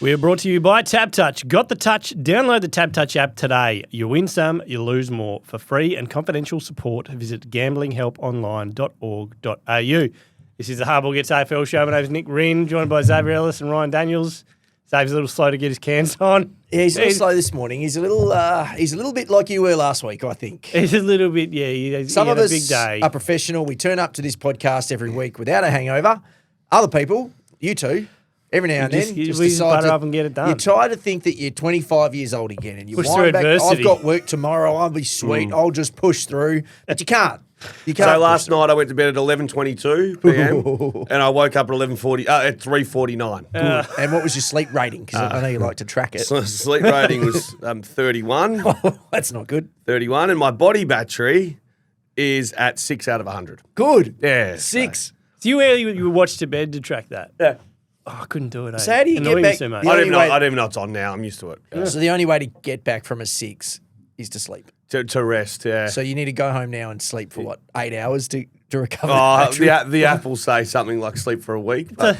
We are brought to you by TapTouch. Got the touch? Download the TapTouch app today. You win some, you lose more. For free and confidential support, visit gamblinghelponline.org.au. This is the Hardball Gets AFL show. My name is Nick Wren, joined by Xavier Ellis and Ryan Daniels. Xavier's a little slow to get his cans on. Yeah, he's a little slow this morning. He's a little bit like you were last week, I think. He's a little bit, yeah. Some of a us big day. are professional. We turn up to this podcast every week without a hangover. Other people, you two, every now and then, just decide butter up and get it done. You try to think that you're 25 years old again, and you push wind through back. adversity. I've got work tomorrow. I'll be sweet. I'll just push through, but you can't. You can't. So last night I went to bed at 11:22 p.m. and I woke up at 3:49. And what was your sleep rating? Because I know you like to track it. So sleep rating was 31. That's not good. 31, and my body battery is at 6 out of 100. Good. Yeah. 6. Do you watch to bed to track that? Yeah. Oh, I couldn't do it. So how do you get Annoying back? so much. The I only don't way- even know it's on now. I'm used to it. Yeah. So the only way to get back from a 6 is to sleep. To rest, yeah. So you need to go home now and sleep for what, 8 hours to recover? Oh, the battery? the app will say something like sleep for a week. But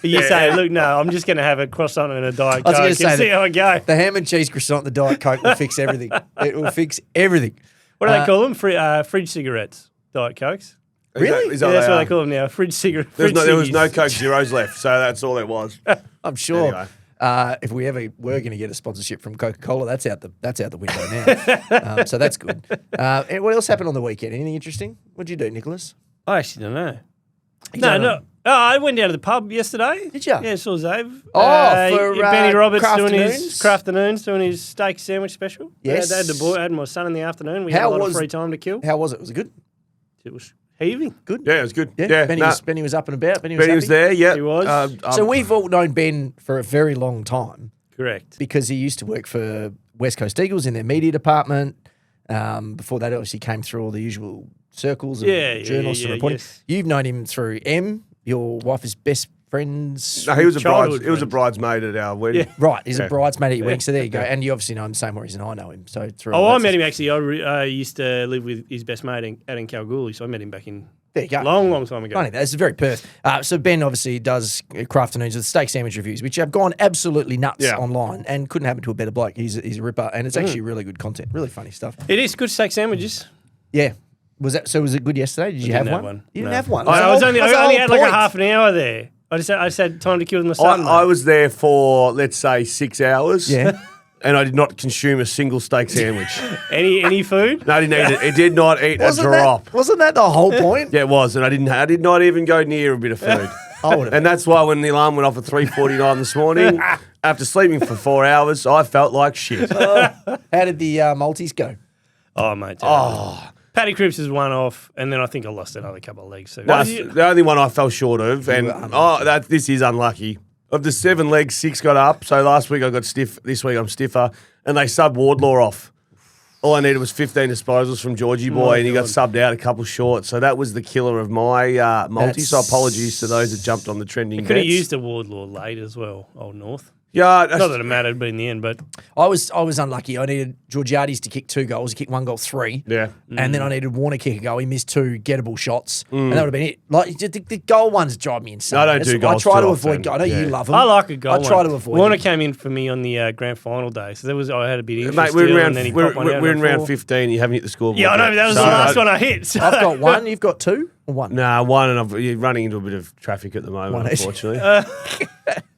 You say, look, no, I'm just going to have a croissant and a Diet I was Coke gonna and say see that- how I go. The ham and cheese croissant, the Diet Coke will fix everything. It will fix everything. What do they call them? Fridge cigarettes, Diet Cokes. Really? Is Yeah, that that's what are? they call them now. Fridge cigarette. There was no ciggies. Coke Zeros left, so that's all there was. I'm sure. Anyway. If we ever were going to get a sponsorship from Coca-Cola, that's out the window now. So that's good. And what else happened on the weekend? Anything interesting? What did you do, Nicholas? I actually don't know. You No, don't no. know? Oh, I went down to the pub yesterday. Did ya? Yeah, saw Zave. For, Benny Roberts doing Crafternoons? his crafternoons, doing his steak sandwich special. Yes. I had my son in the afternoon. We How had a lot was- of free time to kill. How was it? Was it good? It was heaving. Good? Yeah, it was good. Yeah? Yeah, Benny was up and about. Benny Benny was happy? there, yeah. He was. So we've all known Ben for a very long time Correct. because he used to work for West Coast Eagles in their media department. Before that, obviously came through all the usual circles of journalists and reporting. yes. You've known him through M. Your wife is best friends. No, he was a Childhood bridesmaid at our wedding. Yeah. Right, he's Yeah. a bridesmaid at your wedding. So there you go. And you obviously know him the same reason I know him. So through Oh, all I that met stuff. him actually. I used to live with his best mate out in Kalgoorlie, so I met him back in There you go. long time ago. Funny, that's very Perth. So Ben obviously does crafternoons with steak sandwich reviews, which have gone absolutely nuts Yeah. online and couldn't happen to a better bloke. He's a ripper, and it's actually really good content, really funny stuff. It is good steak sandwiches. Yeah. Was it good yesterday? Did you have didn't have one? one. You No. didn't have one. I only had like a half. half an hour there. I just had time to kill with my son. I was there for, let's say, 6 hours. Yeah. And I did not consume a single steak sandwich. Any food? No, I didn't eat it. It did not eat a drop. Wasn't that the whole point? Yeah, it was. And I did not even go near a bit of food. I would have. And that's why when the alarm went off at 3:49 this morning, after sleeping for 4 hours, I felt like shit. How did the Maltese go? Oh, mate. Paddy Cripps is one off, and then I think I lost another couple of legs. So That's the only one I fell short of. And this is unlucky. Of the 7 legs, 6 got up. So last week I got stiff. This week I'm stiffer. And they subbed Wardlaw off. All I needed was 15 disposals from Georgie Boy, and he got subbed out a couple short. So that was the killer of my multi. So apologies to those that jumped on the trending could have bets. used a Wardlaw late as well, Old North. Yeah, Not that it mattered, but in the end, but I was unlucky. I needed Georgiades to kick 2 goals. He kicked 1 goal, 3. yeah. And then I needed Warner kick a goal. He missed 2 gettable shots, and that would have been it. Like the goal ones drive me insane. I don't do goals I try too to avoid. often. I know you Yeah. love them. I like a goal. I try to avoid. Warner them. came in for me on the grand final day, so I had a bit of interest Mate, still, and then he popped one out we're in on round 4. 15. You haven't hit the scoreboard. Yeah, I know. yet. That was the So last one I hit. So. I've got 1. You've got 2 or 1. Nah, 1, and you're running into a bit of traffic at the moment, One each. unfortunately.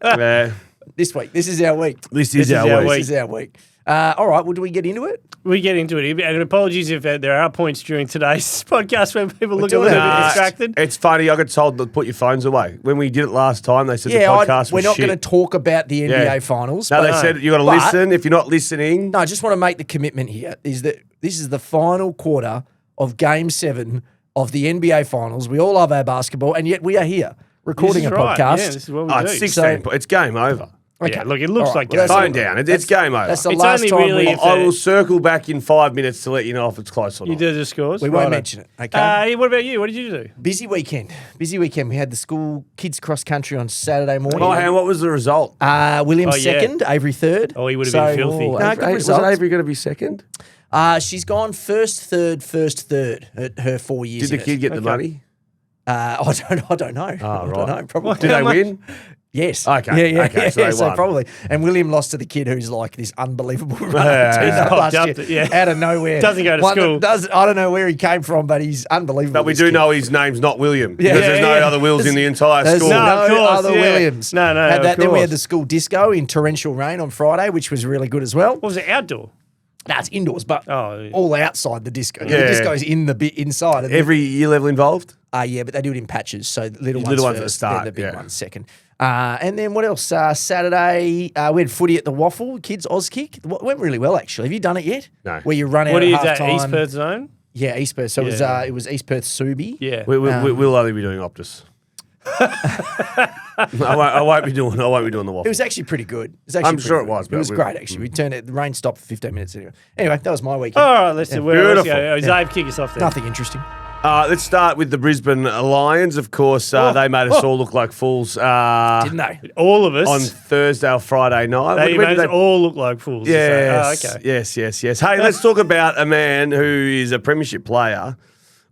Yeah. This week. This is our week. This is our our week. week. This is our week. All right. Well, do we get into it? We get into it. And apologies if there are points during today's podcast where people look a doing little our bit best. distracted. It's funny. I got told to put your phones away. When we did it last time, they said the podcast we're was not shit. going to talk about the NBA Yeah. finals. No, but they said you got to but- listen. If you're not listening, No, I just want to make the commitment here is that this is the final quarter of Game 7 of the NBA finals. We all love our basketball, and yet we are here recording This a is right. podcast. Yeah, this is what we do. it's 16. It's game over. Yeah, look, it looks All right, like well, game. Phone down. It's game over. That's the It's last only time really we, if I will circle back in 5 minutes to let you know if it's close or You not. did the scores. we won't Righto. mention it. Okay. What about you? What did you do? Busy weekend. We had the school kids cross country on Saturday morning. Oh, and what was the result? William Oh, yeah. second, Avery third. Oh, he would have been filthy. No, good Was result. Avery going to be second? She's gone first, third at her 4 years. Did the kid get the money? I don't know. Oh, I don't right. know. Probably. Did they win? Yes. Okay, Yeah. okay, so they so won. probably. And William lost to the kid who's like this unbelievable runner Yeah. Popped last up year, to- yeah. out of nowhere. Doesn't go to One that school. I don't know where he came from, but he's unbelievable. But we this do kid. know his name's not William. Yeah, Because there's no other Wills in the entire There's school. No, of no course, other yeah. Williams. No, Had of that. Then we had course. the school disco in torrential rain on Friday, which was really good as well. What was it, outdoor? No, it's indoors, but Oh. all outside the disco. Yeah. The disco's in the bit inside. And Every year level involved? yeah, but they do it in patches. So little Little ones ones at the first, start, then the big yeah. ones second. And then what else? Saturday, we had footy at the Waffle, kids Auskick. Went really well, actually. Have you done it yet? No. Where you run out What at is half that, time. East Perth zone? Yeah, East Perth. So Yeah. it was East Perth Subi. Yeah. We'll only be doing Optus. I won't be doing the It waffle. was actually pretty good. It was actually I'm pretty sure it good. was, It but was we- great, actually. We turned it. The rain stopped for 15 minutes anyway. Anyway, that was my weekend. All right, let's see. Where else Beautiful. go? Zave, kick us off there. Nothing interesting. Let's start with the Brisbane Lions. Of course, they made us all look like fools Didn't they? All of us. on Thursday or Friday night. They When made did us all look like fools. Yes, Oh, okay. yes. Hey, let's talk about a man who is a premiership player,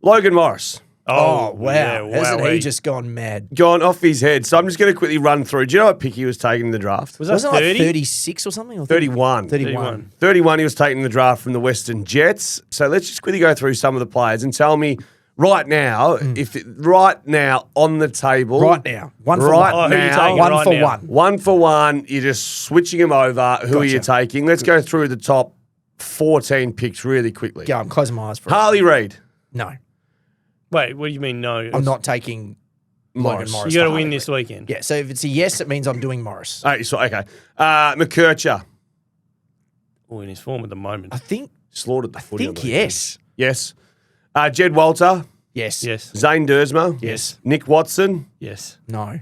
Logan Morris. Oh, wow. Yeah, Hasn't he wowee. just gone mad? Gone off his head. So I'm just going to quickly run through. Do you know what pick he was taking in the draft? Was that Wasn't it 30? like 36 or something? Or 31. 31. 31, he was taking the draft from the Western Jets. So let's just quickly go through some of the players and tell me right now, right now on the table. Right now. One for Right one. Oh, who are you now. taking One right for now? one. One for one. You're just switching them over. Who are you Gotcha. taking? Let's go through the top 14 picks really quickly. Go, I'm closing my eyes for it. Harley Reid. No, Wait, what do you mean no? I'm not taking Logan Morris. You got to for win Harley this Reid. weekend. Yeah, so if it's a yes, it means I'm doing Morris. Okay. McKercher. Oh, in his form at the moment. I think Slaughtered the footy. on think the weekend. yes. Yes. Jed Walter. Yes. Yes. Zane Dersma. Yes. Nick Watson. Yes. No.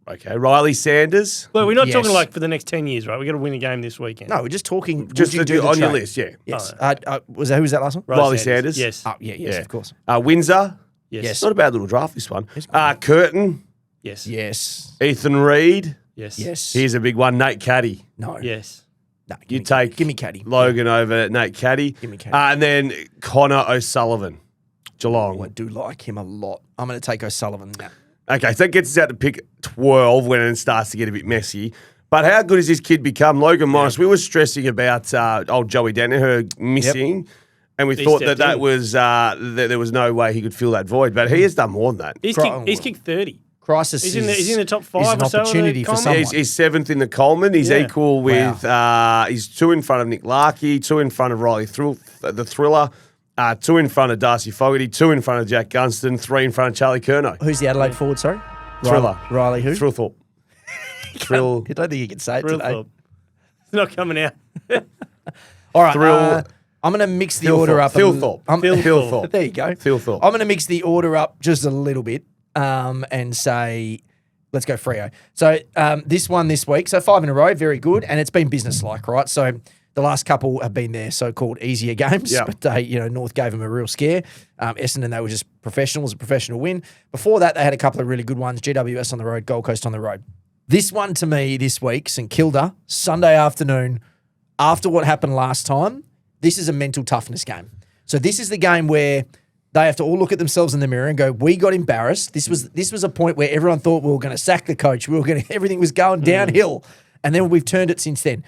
Okay. Riley Sanders. Well, we're not Yes. talking like for the next 10 years, right? we got to win a game this weekend. No, we're just talking. Just would you do the on your trade? list, yeah. Yes. Oh. Who was that last one? Riley Sanders. Yes. Oh, yes, Yeah. of course. Windsor. Yes. Yes. Not a bad little draft, this one. It's good. Curtin. Yes. Yes. Ethan Reid. Yes. Yes. Here's a big one. Nate Caddy. No. Yes. No. You take Give me Caddy. Logan over Nate Caddy. Give me Caddy. And then Connor O'Sullivan. Geelong. I do like him a lot. I'm going to take O'Sullivan now. Okay, so that gets us out to pick 12 when it starts to get a bit messy. But how good has this kid become? Logan Morris, we were stressing about old Joey Danaher missing, and we He thought that stepped that in. was that there was no way he could fill that void. But he has done more than that. He's kicked 30. Crisis He's in the top is five an or so of the opportunity for Coleman? someone. He's seventh in the Coleman. He's Yeah. equal with, he's 2 in front of Nick Larkey, 2 in front of Riley the Thriller, 2 in front of Darcy Fogarty, 2 in front of Jack Gunston, 3 in front of Charlie Curnow. Who's the Adelaide forward, sorry? Thriller. Riley who? Thrillthorpe. Thrill. I don't think you can say it today. Thrillthorpe. It's not coming out. All right. Thrill- I'm going to mix the Philthorpe. order up. Philthorpe. Philthorpe. There you go. Philthorpe. I'm going to mix the order up just a little bit and say, let's go Freo. So this one this week, so 5 in a row, very good, and it's been business-like, right? So the last couple have been their so-called easier games, Yeah. but they, North gave them a real scare. Essendon, they were just professional, it was a professional win. Before that, they had a couple of really good ones, GWS on the road, Gold Coast on the road. This one to me this week, St Kilda, Sunday afternoon, after what happened last time, this is a mental toughness game. So this is the game where they have to all look at themselves in the mirror and go, we got embarrassed. This was a point where everyone thought we were going to sack the coach. Everything was going downhill. And then we've turned it since then.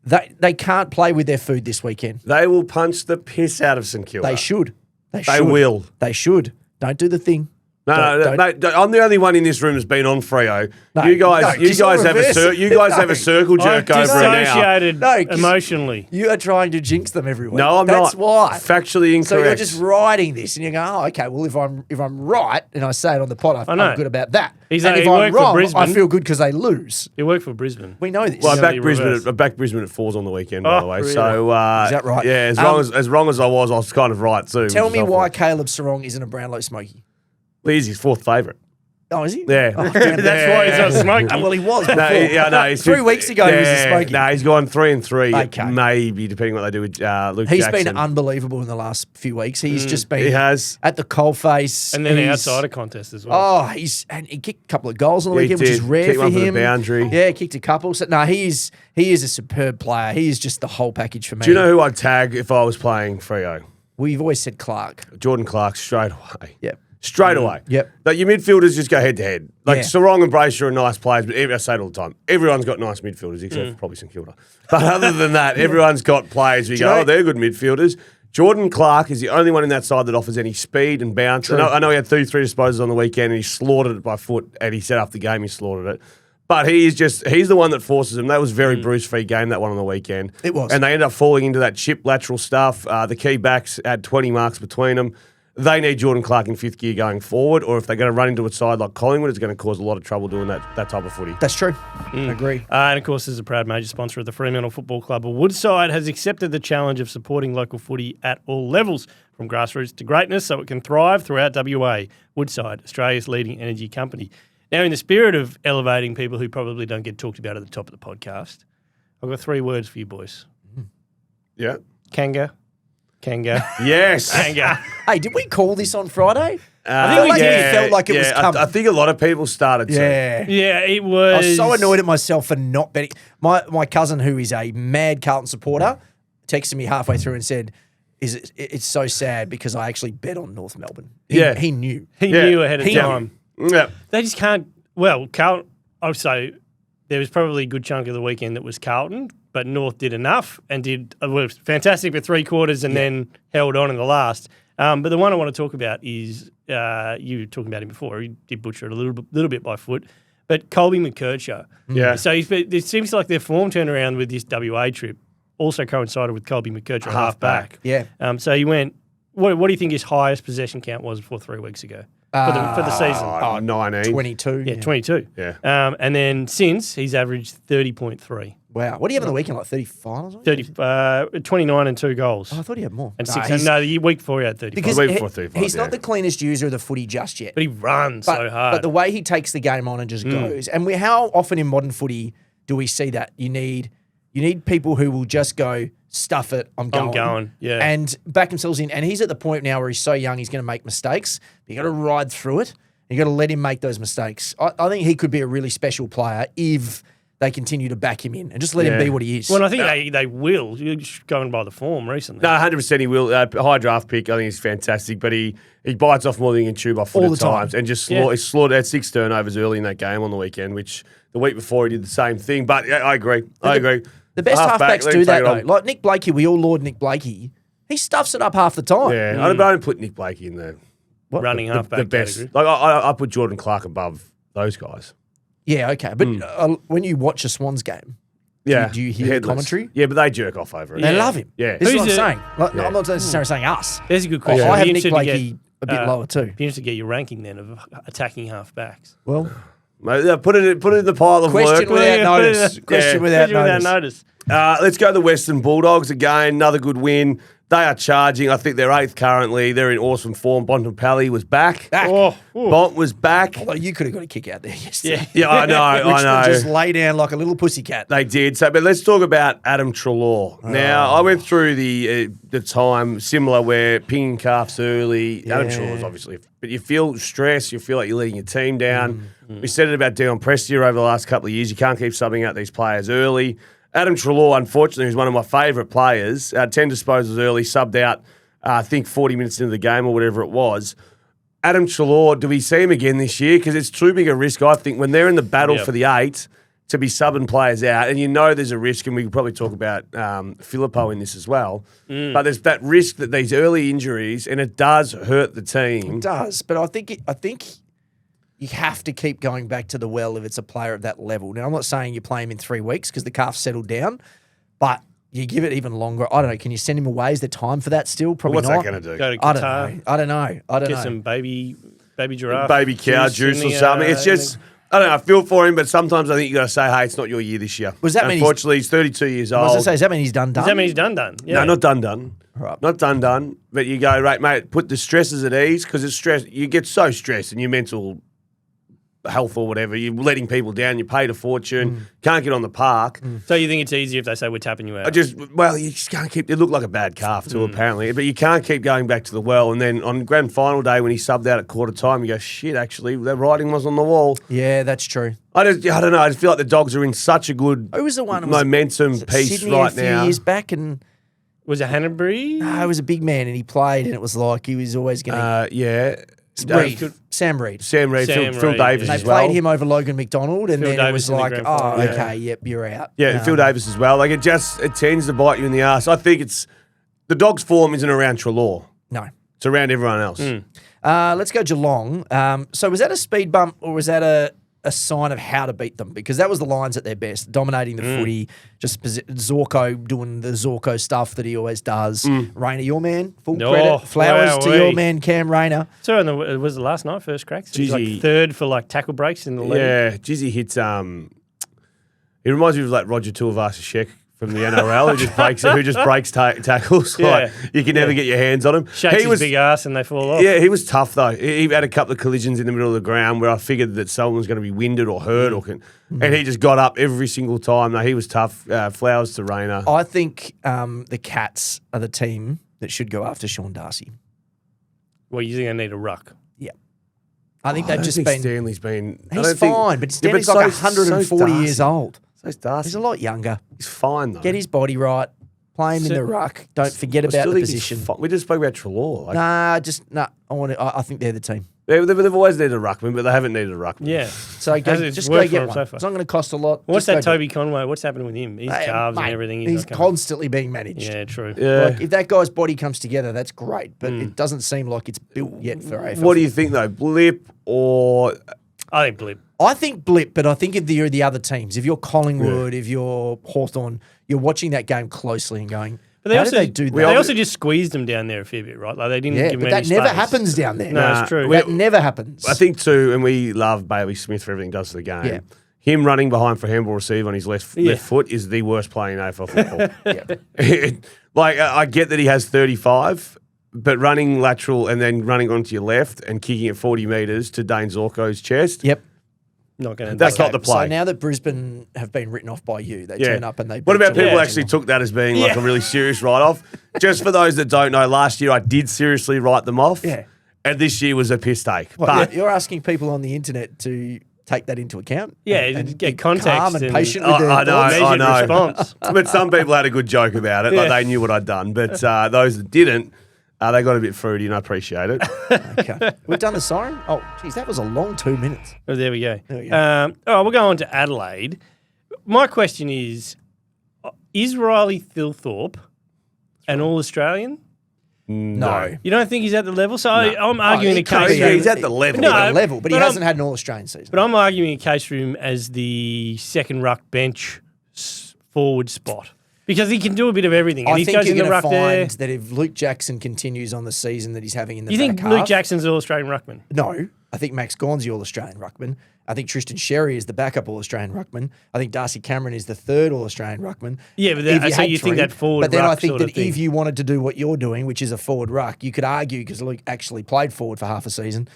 They can't play with their food this weekend. They will punch the piss out of St Kilda. They should. They will. They should. Don't do the thing. No, Don't- mate, I'm the only one in this room who's been on Freo. No, you guys no, it's all have reverse. have a circle I've jerk over it now. dissociated No, 'cause- emotionally. You are trying to jinx them every week. No, I'm That's not. why. Factually incorrect. So you're just riding this, and you go, oh, okay. Well, if I'm right, and I say it on the pod, I know. I'm good about that. He's and like, if he I'm worked for wrong, I Brisbane. feel good because they lose. You work for Brisbane. We know this. Well, I Exactly backed Brisbane. reverse. I backed Brisbane at 4s on the weekend, by Oh, the way. really? So Is that right? Yeah, as wrong as I was kind of right too. Tell which me is why helpful. Caleb Sarong isn't a Brownlow Smoky. Well, he's his 4th favourite. Oh, is he? Yeah. Oh, damn. That's why he's not smoking. Oh, well, he was before. He's 3 weeks ago, he was a Smoky. No, he's gone 3 and 3. Okay. Maybe depending what they do with Luke He's Jackson. been unbelievable in the last few weeks. He's just been He has. at the coalface. And then the He's- outsider contest as well. Oh, and he kicked a couple of goals on the Yeah, he weekend, which is did. rare Kicked for one from the him. boundary. Yeah, kicked a couple. So no, he is a superb player. He is just the whole package for me. Do you know who I'd tag if I was playing Freo? We've always said Clark. Jordan Clark straight away. Yeah. straight away. Yep. But your midfielders just go head to head. Like Yeah. Sarong and Brayshaw are nice players, but I say it all the time. Everyone's got nice midfielders except for probably St Kilda. But other than that, everyone's got players who go, they're good midfielders. Jordan Clark is the only one in that side that offers any speed and bounce. I know he had 3 disposals on the weekend and he slaughtered it by foot, and he set up the game, he slaughtered it. But he's the one that forces them. That was a very Bruce-free game, that one on the weekend. It was. And they ended up falling into that chip lateral stuff. The key backs had 20 marks between them. They need Jordan Clark in fifth gear going forward, or if they're going to run into a side like Collingwood, it's going to cause a lot of trouble doing that type of footy. That's true. I agree. And of course, as a proud major sponsor of the Fremantle Football Club, Woodside has accepted the challenge of supporting local footy at all levels, from grassroots to greatness, so it can thrive throughout WA. Woodside, Australia's leading energy company. Now, in the spirit of elevating people who probably don't get talked about at the top of the podcast, I've got 3 words for you boys. Yeah. Kanga. Yes. Kanga. Hey, did we call this on Friday? I think we did. It felt like it was coming. I think a lot of people started to. Yeah. Yeah, it was. I was so annoyed at myself for not betting. My cousin, who is a mad Carlton supporter, texted me halfway through and said, it's so sad because I actually bet on North Melbourne. He knew. He knew ahead of He knew. time. Yeah. They just can't. Well, Carlton, I would say there was probably a good chunk of the weekend that was Carlton, but North did enough and was fantastic for 3 quarters and then held on in the last. But the one I want to talk about is, you were talking about him before, he did butcher it a little bit by foot, but Colby McKercher. Yeah. So it seems like their form turnaround with this WA trip also coincided with Colby McKercher, half-back. Yeah. Oh, So he went, what do you think his highest possession count was before 3 weeks ago? For the season. 19. 22. Yeah, 22. Yeah. And then since, he's averaged 30.3. Wow. What do you have on the weekend? Like 35 or something? 29 and 2 goals. Oh, I thought he had more. And No, 6. he's- No, the week before he had 35. Because The week before 35, he's yeah. not the cleanest user of the footy just yet. But he runs so hard. But the way he takes the game on and just goes. And how often in modern footy do we see that? You need people who will just go, stuff it, I'm going. Yeah. And back themselves in. And he's at the point now where he's so young, he's going to make mistakes. But you got to ride through it. You got to let him make those mistakes. I think he could be a really special player if they continue to back him in and just let him be what he is. Well, I think they will, going by the form recently. No, 100% he will. High draft pick, I think he's fantastic, but he bites off more than he can chew by foot All at the time. times. And just slaughtered had 6 turnovers early in that game on the weekend, which the week before he did the same thing. But yeah, I agree. The best Halfback, halfbacks let do him that, take it though. on. Like Nick Blakey, we all laud Nick Blakey. He stuffs it up half the time. Yeah, I don't put Nick Blakey in there. Running halfback The best. category. Like I put Jordan Clark above those guys. Yeah, okay. But when you watch a Swans game, Yeah. do you hear the Headless. commentary? Yeah, but they jerk off over it. They love him. Yeah. This is Who's what I'm it? saying. Like, Yeah. I'm not necessarily saying us. There's a good question. I have Be Nick interested to Blakey a bit lower too. Be interested to get your ranking then of attacking halfbacks. Well, Mate, put it in the pile of question work. without notice. Question without notice. Let's go to the Western Bulldogs again. Another good win. They are charging. I think they're 8th currently. They're in awesome form. Bontempelli was back. Oh, Bont was back. Although you could have got a kick out there yesterday. Yeah, I know. Richmond just lay down like a little pussycat. They did. So, but let's talk about Adam Treloar. Now, I went through the time similar where pinging calves early. Adam Treloar's obviously, but you feel stress. You feel like you're letting your team down. We said it about Dion Prestia over the last couple of years. You can't keep subbing out these players early. Adam Treloar, unfortunately, who's one of my favourite players, 10 disposals early, subbed out, I think 40 minutes into the game or whatever it was. Adam Treloar, do we see him again this year? Because it's too big a risk, I think, when they're in the battle for the 8 to be subbing players out. And you know there's a risk, and we could probably talk about Filippo in this as well. But there's that risk that these early injuries, and it does hurt the team. It does, but I think you have to keep going back to the well if it's a player at that level. Now, I'm not saying you play him in 3 weeks because the calf's settled down, but you give it even longer. I don't know. Can you send him away? Is there time for that still? Probably What's not. that going to do? Go to I Qatar. don't know. Get some baby giraffe. Baby cow juice or something. It's just, I don't know, I feel for him, but sometimes I think you got to say, hey, it's not your year this year. Was that mean Unfortunately, he's 32 years I was going old. to say, does that mean he's done? Does that mean he's done? Yeah. No, not done. Right. Not done. But you go, right, mate, put the stresses at ease because it's stress. You get so stressed and your mental health or whatever, you're letting people down, you paid a fortune, can't get on the park. So you think it's easier if they say we're tapping you out? You just can't keep, it looked like a bad calf too, apparently, but you can't keep going back to the well. And then on grand final day when he subbed out at quarter time, you go, shit, actually, the writing was on the wall. Yeah, that's true. I don't know. I just feel like the Dogs are in such a good Who was the one? momentum piece Sydney right a few now. years back, and Was it Hanbury? it was a big man, and he played, and it was like he was always going to. Yeah. Sam Reid. Sam Reid, Sam Phil Reid, Davis yeah. They as well. played him over Logan McDonald, and Phil then it Davis was in the like, grand oh, final, yeah. okay, yep, you're out. Yeah, Phil Davis as well. Like, it tends to bite you in the ass. I think the Dogs' form isn't around Treloar. No. It's around everyone else. Let's go Geelong. So was that a speed bump or was that a sign of how to beat them? Because that was the Lions at their best, dominating the footy, just Zorko doing the Zorko stuff that he always does. Rayner, your man, full credit. Flowers to your man, Cam Rayner. So it was the last night, first cracks. He was like Gizzy. third for like tackle breaks in the league. Yeah, Jizzy hits. He reminds me of like Roger Tuivasa-Sheck from the NRL, who just breaks tackles. Yeah. Like, you can never get your hands on him. Shakes his big ass and they fall off. Yeah, he was tough though. He had a couple of collisions in the middle of the ground where I figured that someone was going to be winded or hurt, and he just got up every single time. No, he was tough. Flowers to Rayner. I think the Cats are the team that should go after Sean Darcy. Well, you're going to need a ruck. Yeah. I think I they've don't just think been... Stanley's been... I He's don't think- fine, but Yeah, Stanley's so- like 140 so's years old. So's Darcy. He's a lot younger. He's fine though. Get his body right. Play him in the ruck. Don't forget about the position. We just spoke about Treloar. Like, I think they're the team. they've always needed a ruckman, but they haven't needed a ruckman. Yeah. So It's just worked go for him get so one. far. It's not going to cost a lot. What's Just that go Toby Conway? What's happening with him? His calves mate, and everything. He's not coming. constantly being managed. Yeah, true. Yeah. Like, if that guy's body comes together, that's great. But it doesn't seem like it's built yet for AFL. What do you think though? Blip or I think Blip. I think blip, but I think if you're the other teams, if you're Collingwood, if you're Hawthorn, you're watching that game closely and going, But they how also did they do that? They also just squeezed them down there a fair bit, right? Like they didn't Yeah, give but them that any never space. happens down there. No, it's true. That never happens. I think too, and we love Bailey Smith for everything he does to the game. Yeah. Him running behind for a handball receive on his left foot is the worst play in AFL football. Like I get that he has 35, but running lateral and then running onto your left and kicking it 40 metres to Dane Zorko's chest. Yep. Not going to. That's not the play. So now that Brisbane have been written off by you, they turn up and they. What about beat people Geelong? actually took that as being like a really serious write-off? Just for those that don't know, last year I did seriously write them off. Yeah. And this year was a piss take. What, But you're asking people on the internet to take that into account. Yeah, and get be context calm and and- patient with their I know, thoughts. I Measured know. response. But some people had a good joke about it. Like Yeah. they knew what I'd done. But those that didn't, they got a bit fruity and I appreciate it. Okay. We've done the siren. Oh, geez, that was a long 2 minutes. Oh, there we go. There we go. All right, we'll go on to Adelaide. My question is Riley Thilthorpe an All-Australian? No. You don't think he's at the level? So I'm arguing he a can't case be. for him. He's at the level. No, At a level, but he but hasn't had an All-Australian season. But I'm arguing a case for him as the second ruck bench forward spot. Because he can do a bit of everything. And I he think goes you're in the going to ruck there. find that if Luke Jackson continues on the season that he's having in the You think back half, Luke Jackson's an All-Australian ruckman? No. I think Max Gawn's the All-Australian ruckman. I think Tristan Sherry is the backup All-Australian ruckman. I think Darcy Cameron is the third All-Australian ruckman. Yeah, but If so had you think that forward But then I ruck think sort of that thing. if you wanted to do what you're doing, which is a forward ruck, you could argue, because Luke actually played forward for half a season,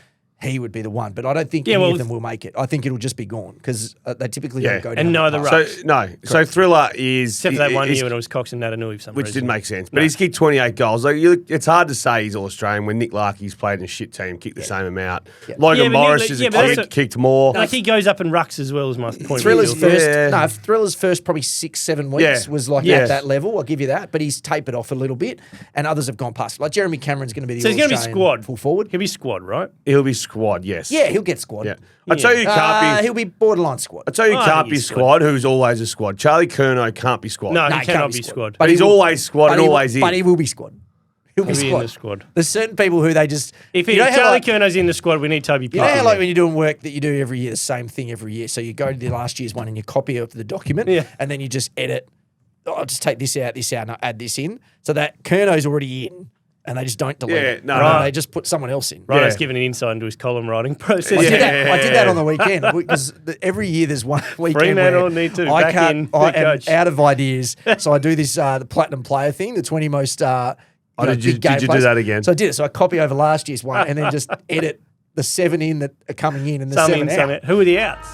he would be the one. But I don't think any of them will make it. I think it'll just be gone because they typically don't go down. And neither that path. ruck. So, no. So Thriller is... Except for that one is- year when it was Cox and Natanui for some Which reason. didn't make sense. But he's kicked 28 goals. Like, it's hard to say he's All-Australian when Nick Larkey's played in a shit team, kicked the same amount. Logan Yeah, but Morris Nick- is yeah, a but kid, that's a- kicked more. Like he goes up and rucks as well as my point. Thriller's of view. first, Thriller's first probably 6-7 weeks was like at that level. I'll give you that, but he's tapered off a little bit, and others have gone past. Like Jeremy Cameron's going to be the So he's going to be All-Australian squad. full forward. He'll be squad, right? He'll be squad, yes. Yeah, he'll get squad. Yeah. I tell you, who can't be. He'll be borderline squad. I tell you, I can't think be he's squad. Who's always a squad. Charlie Curnow can't be squad. No, No, he cannot be squad. But he's he will- always squad and but he will- always in. But he will be squad. He'll be He'll be in squad. the squad. There's certain people who they just. If you know how, Charlie like, Curnow's in the squad, we need Toby you know Parker. how like when you're doing work that you do every year, the same thing every year. So you go to the last year's one and you copy out the document, and then you just edit. Oh, I'll just take this out, and I'll add this in, so that Curnow's already in, and they just don't delete it. no, Right. no. They just put someone else in. Right, Yeah. he's giving an insight into his column writing process. I did that on the weekend because every year there's one weekend Fremantle where need to I back can't. in I the am coach. out of ideas, so I do this the platinum player thing, the 20 most. Did you big game do players. that again? So I did it. So I copy over last year's one and then just edit the 7 in that are coming in and the 7 out. Who are the outs?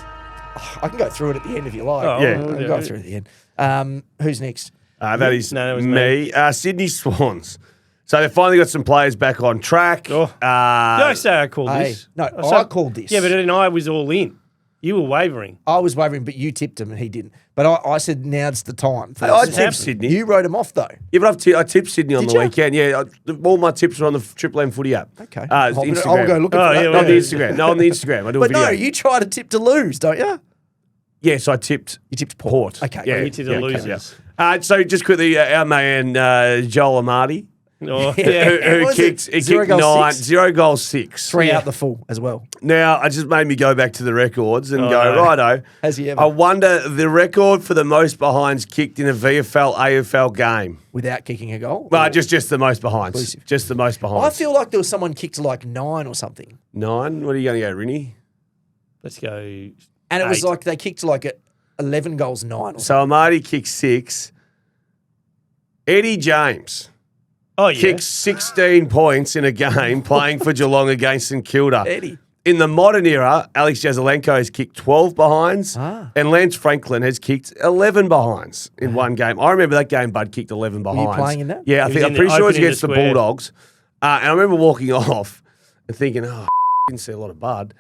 I can go through it at the end if you like. Oh, Yeah. I can go through it at the end. Who's next? That is No, that was me. Sydney Swans. So they've finally got some players back on track. Oh. Did I say I called Hey, this? no, I I called this. Yeah, but then I was all in. You were wavering. I was wavering, but you tipped him and he didn't. But I said now's the time. For I this. tipped Sydney. You wrote him off though. Yeah, but I tipped Sydney on Did the you? weekend. Yeah, all my tips are on the Triple M Footy app. Okay. Instagram. I'll go looking Oh, for that. yeah, No, on the Instagram. No, on the Instagram. I do a But video. no, you try to tip to lose, don't you? Yes, I tipped. You tipped Port. Okay. Yeah, You tipped the losers. So just quickly, our man Joel Amati, Oh, who yeah. was kicked, it? he Zero kicked goals, 9, six? 0 goals 6. 3 out the full as well. Now, it just made me go back to the records and Oh, go, no. righto. Has he ever? I wonder the record for the most behinds kicked in a VFL AFL game. Without kicking a goal? Well, Or- just the most behinds. Exclusive. Just the most behinds. I feel like there was someone kicked like 9 or something. 9. What are you going to go, Rinny? Let's go. And it was 8. like they kicked like 11 goals 9 or something. So Amati kicked 6. Eddie James Oh, yeah. kicked 16 points in a game playing for Geelong against St Kilda. Eddie. In the modern era, Alex Jazelenko has kicked 12 behinds, Ah. and Lance Franklin has kicked 11 behinds in one game. I remember that game, Bud kicked 11 behinds. playing in that? Yeah, He was I'm in pretty the sure it was opening against the the square. Bulldogs. And I remember walking off and thinking, didn't see a lot of Bud.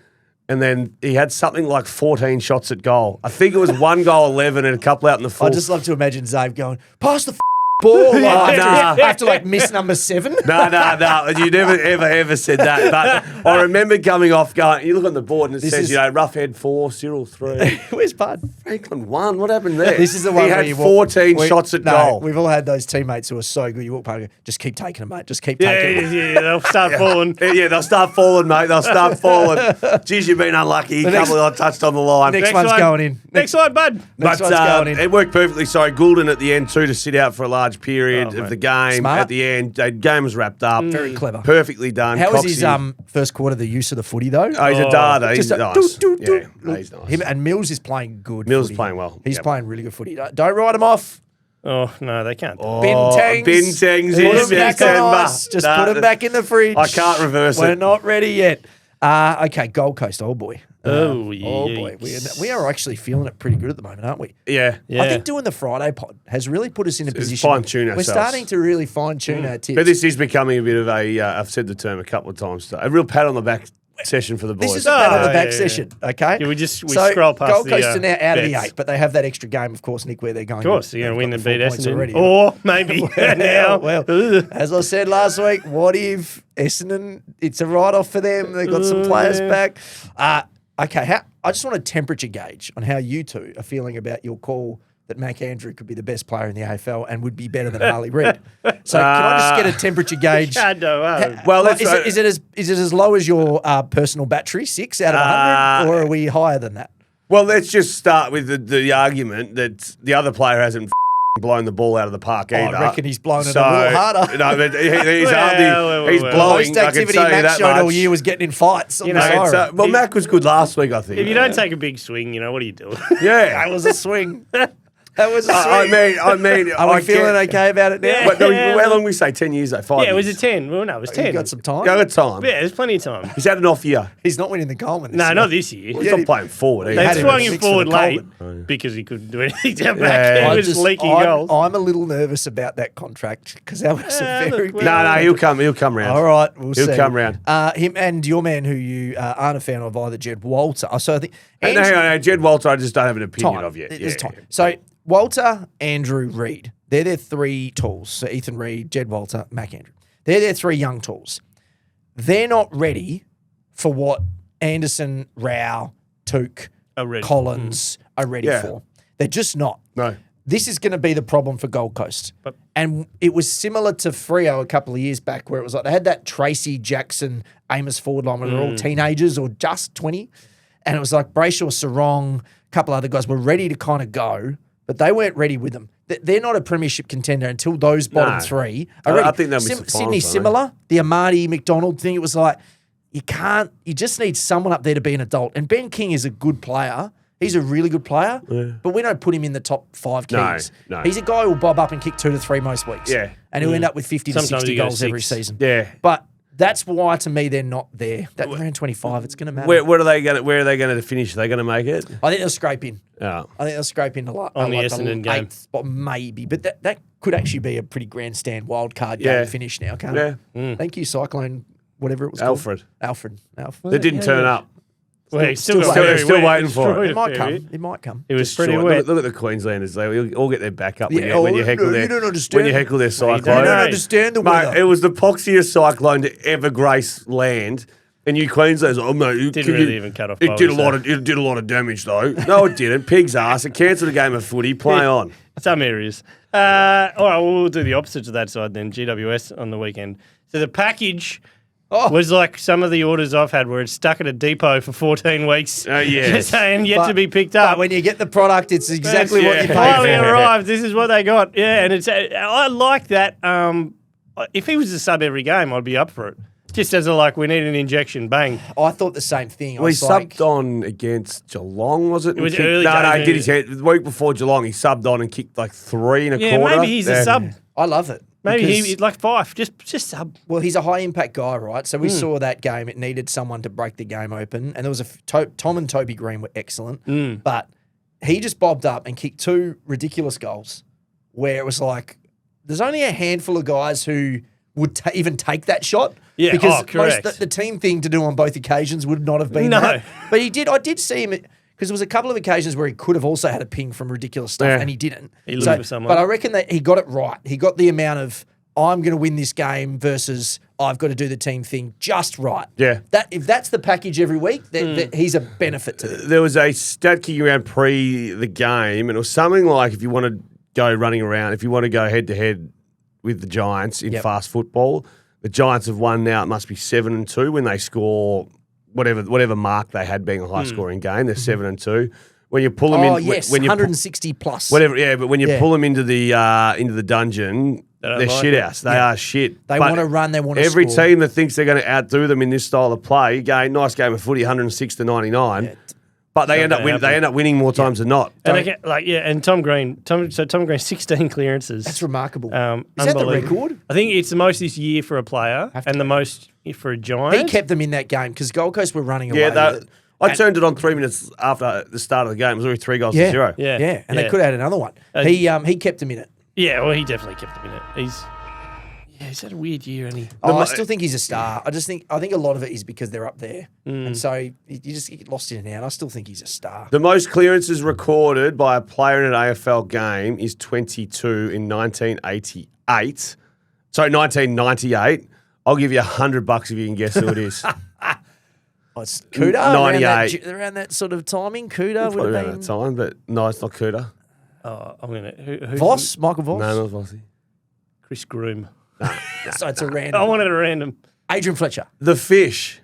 And then he had something like 14 shots at goal. I think it was 1 goal 11 and a couple out in the full. I just love to imagine Zave going, pass the ball. Like, after like miss number 7. No. You never, ever said that. But I remember coming off going, you look on the board and it This says, is- Roughhead 4, Cyril 3. Where's Bud? Franklin 1. What happened there? This is the one He where had you 14 walk, shots at no, goal. We've all had those teammates who are so good. You walk past and go, just keep taking them, mate. Just keep Yeah, taking them. yeah, they'll start falling. Yeah, they'll start falling, mate. They'll start falling. Geez, you've been unlucky. A couple I touched on the line. Next one's one. going in. Next slide, bud. Next But one's going in. it worked perfectly. Sorry, Goulden at the end too to sit out for a large period Oh, of mate. the game. Smart. At the end, the game was wrapped up. Very clever. Perfectly done. How was his Coxie. first quarter, the use of the footy, though? Oh, he's a darter. He's Just a nice. doo, doo, doo. Yeah, no, he's nice. Him and Mills is playing good. Mills footy. playing well. He's Yep. playing really good footy. Don't write him off. Oh, no, they can't. Bintangs. Bintangs Put is him back December. on ice. Just Nah, put him back in the fridge. I can't reverse We're it. not ready yet. Okay, Gold Coast. Oh, boy. Oh, boy. yikes. We are actually feeling it pretty good at the moment, aren't we? Yeah. Yeah. I think doing the Friday pod has really put us in a position. fine-tune We're ourselves. starting to really fine-tune our tips. But this is becoming a bit of a, I've said the term a couple of times today, a real pat on the back session for the boys. This is a pat on the Oh, back yeah, session, okay? Yeah, we scroll past Gold the, Coast are now out of the bets. 8, but they have that extra game, of course, Nick, where they're going. Of course, you're going to win they've and got beat the 4 points Essendon. already. Or maybe now, now. well, Ugh. as I said last week, what if Essendon, it's a write-off for them. They've got some players yeah. back. Okay, I just want a temperature gauge on how you two are feeling about your call that Mac Andrew could be the best player in the AFL and would be better than Harley Reid. So can I just get a temperature gauge? God, no, Well, Like, let's, is it as low as your personal battery, 6 out of 100, or are we higher than that? well, let's just start with the argument that the other player hasn't blown the ball out of the park either. I reckon he's blown it a little harder. No, but he's Well, he's well. blowing. Most I can activity tell you Mac that showed all much. year was getting in fights. On You the know, It's, siren. well, Mac was good last week, I think. If you don't take a big swing, what are you doing? yeah. That was a swing. That was a swing. I mean, Are we I feeling get- okay about it now? Yeah. But no, how long we say? 10 years though? 5 Yeah, it was a years. 10. Well, no, it was 10. You've got some time. Go at time. Yeah, there's plenty of time. He's had an off year. He's not winning the Coleman. No, not this year. He's not playing forward. They either. had him swung at him 6 for forward the late Coleman. because he couldn't do anything down Yeah. back. He was leaking I'm, goals. I'm a little nervous about that contract because that was Yeah, a very look, big. No, he'll come round. All right, we'll He'll see. come round. Him and your man, who you aren't a fan of either, Jed Walter. So I think No, hang on, Jed Walter, I just don't have an opinion of yet. There's Yeah. time. So Walter, Andrew, Reid. They're their 3 tools. So Ethan Reid, Jed Walter, Mac Andrew. They're their 3 young tools. They're not ready for what Anderson, Rao, Took, Are ready. Collins are ready Yeah. for. They're just not. No. This is going to be the problem for Gold Coast. And it was similar to Freo a couple of years back where it was like they had that Tracy Jackson, Amos forward line when they were all teenagers or just 20. And it was like Brayshaw, Sarong, a couple other guys were ready to kind of go, but they weren't ready with them. They're not a premiership contender until those bottom No. 3 I are ready. think they'll miss the finals, Sydney, won't they? similar. The Amadi McDonald thing, it was like, you just need someone up there to be an adult. And Ben King is a good player. He's a really good player, but we don't put him in the top 5 No, keys. no. He's a guy who will bob up and kick 2 to 3 most weeks. Yeah. And he'll end up with 50 to Sometimes 60 he goes goals every 6. season. Yeah. But that's why, to me, they're not there. That round 25, it's going to matter. Where are they going to finish? Are they going to make it? I think they'll scrape in. Oh. I think they'll scrape in On the Essendon game. 8th spot, maybe. But that could actually be a pretty grandstand wild card Yeah. game finish now, can't Yeah. it? Thank you, Cyclone, whatever it was Alfred. called. Alfred. They didn't turn up. Well, he's still waiting for it. It might come. It might come. It was pretty Destroyed. wet. Look at the Queenslanders. They all get their back up when Yeah, you heckle no, their you don't understand. when you heckle their cyclone. You don't understand the Mate, weather. it was the poxiest cyclone to ever grace land. And you Queenslanders, mate, Didn't really even cut off It did bowlers, it did a lot of damage though. No, it didn't. Pig's ass. It cancelled a game of footy. Play on. Some areas. All right, we'll do the opposite to that side then. GWS on the weekend. So the package was like some of the orders I've had where it's stuck at a depot for 14 weeks. Yes. And yet to be picked up. But when you get the product, it's exactly what you pay Finally for. arrived. This is what they got. Yeah, and I like that. If he was to sub every game, I'd be up for it. Just as we need an injection, bang. I thought the same thing. Well, he subbed on against Geelong, was it? It was And kicked- early No, days, he did his head. The week before Geelong, he subbed on and kicked like 3 and a Yeah, quarter. maybe he's a sub. I love it. Maybe because- he like 5. Just sub. Well, he's a high impact guy, right? So we saw that game. It needed someone to break the game open, and there was Tom and Toby Green were excellent, but he just bobbed up and kicked 2 ridiculous goals, where it was like there's only a handful of guys who would even take that shot. Yeah, because correct. the team thing to do on both occasions would not have been No. that. But he did. I did see him because there was a couple of occasions where he could have also had a ping from ridiculous stuff, Yeah. and he didn't. He looked for someone. But I reckon that he got it right. He got the amount of I'm going to win this game versus I've got to do the team thing just right. Yeah. If that's the package every week, that he's a benefit to them. There was a stat kicking around pre the game, and it was something like if you want to go running around, if you want to go head to head with the Giants in fast football, the Giants have won now. It must be 7-2 when they score whatever mark they had being a high scoring game. They're 7-2. When you pull them in, yes, when you 160 plus. whatever, yeah. But when you pull them into the dungeon, they're like shit it. house. They are shit. They But want to run. They want to every score. team that thinks they're going to outdo them in this style of play, nice game of footy, 106-99. But they end up winning more times than not. And and Tom Green, 16 clearances. That's remarkable. Um, Is that the unbelievable. record? I think it's the most this year for a player and the most for a Giant. He kept them in that game because Gold Coast were running away. Yeah, with it. I turned it on 3 minutes after the start of the game. It was already 3-0. Yeah. And they could have had another one. He kept them in it. Yeah, well, he definitely kept him in it. He's had a weird year, and he. I still think he's a star. I think a lot of it is because they're up there, and so you just get lost in and out. I still think he's a star. The most clearances recorded by a player in an AFL game is 22 in 1988. Sorry, 1998. I'll give you $100 if you can guess who it is. It's Kuda 98. around that sort of timing. Kuda Probably would around have that been time, but no, it's not Kuda. I'm gonna. Who's Voss, Michael Voss. No, not Vossi. Chris Groom. So it's a random. I wanted a random. Adrian Fletcher. The Fish.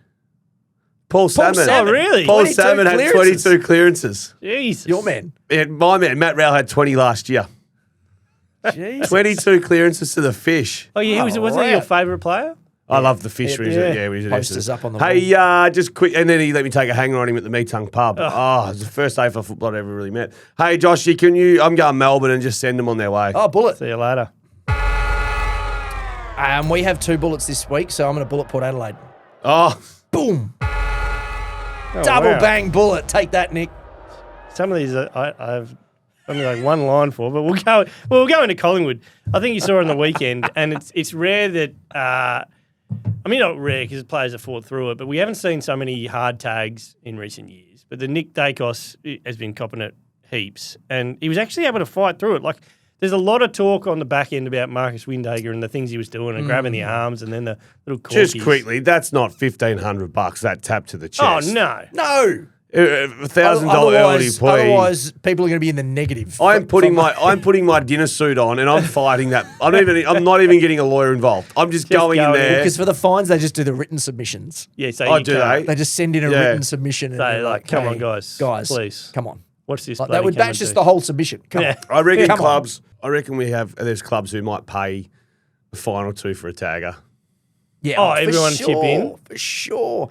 Paul Salmon. Salmon. Oh, really? Paul 22 Salmon had clearances. 22 clearances. Jesus. Your man. And my man, Matt Rowell, had 20 last year. Jesus. 22 clearances to the Fish. Oh yeah, wasn't he your favourite player? I love the Fish. Yeah. When he was Posters up on the Hey, just quick, and then he let me take a hanger on him at the Mee Tung pub. Oh, it's the first AFL football I've ever really met. Hey, Joshy, I'm going Melbourne and just send them on their way. Oh, bullet. See you later. We have 2 bullets this week, so I'm going to bullet Port Adelaide. Oh, Boom. Oh, Double wow. bang bullet. Take that, Nick. Some of these I've only like one line for, but we'll go into Collingwood. I think you saw on the weekend, and it's rare that. I mean, not rare because players have fought through it, but we haven't seen so many hard tags in recent years. But the Nick Dacos has been copping it heaps, and he was actually able to fight through it. Like, there's a lot of talk on the back end about Marcus Windhager and the things he was doing and grabbing the arms and then the little corkies. just quickly, that's not $1,500, that tap to the Oh, chest. no. No. $1,000 early plea. Otherwise, people are going to be in the negative. I'm putting my dinner suit on and I'm fighting that. I'm not even getting a lawyer involved. I'm just going in going there. Because for the fines, they just do the written submissions. Yeah, so Oh, you do can't. they? They just send in a Yeah. written submission. And Say, they're like, come "Hey, on, guys, please. come on." Watch this. Like, bloody that would camera that's just do. the whole submission. Come Yeah. on. I reckon Come on. clubs. I reckon there's clubs who might pay a fine or two for a tagger. Yeah. Oh, for everyone chip in? For sure.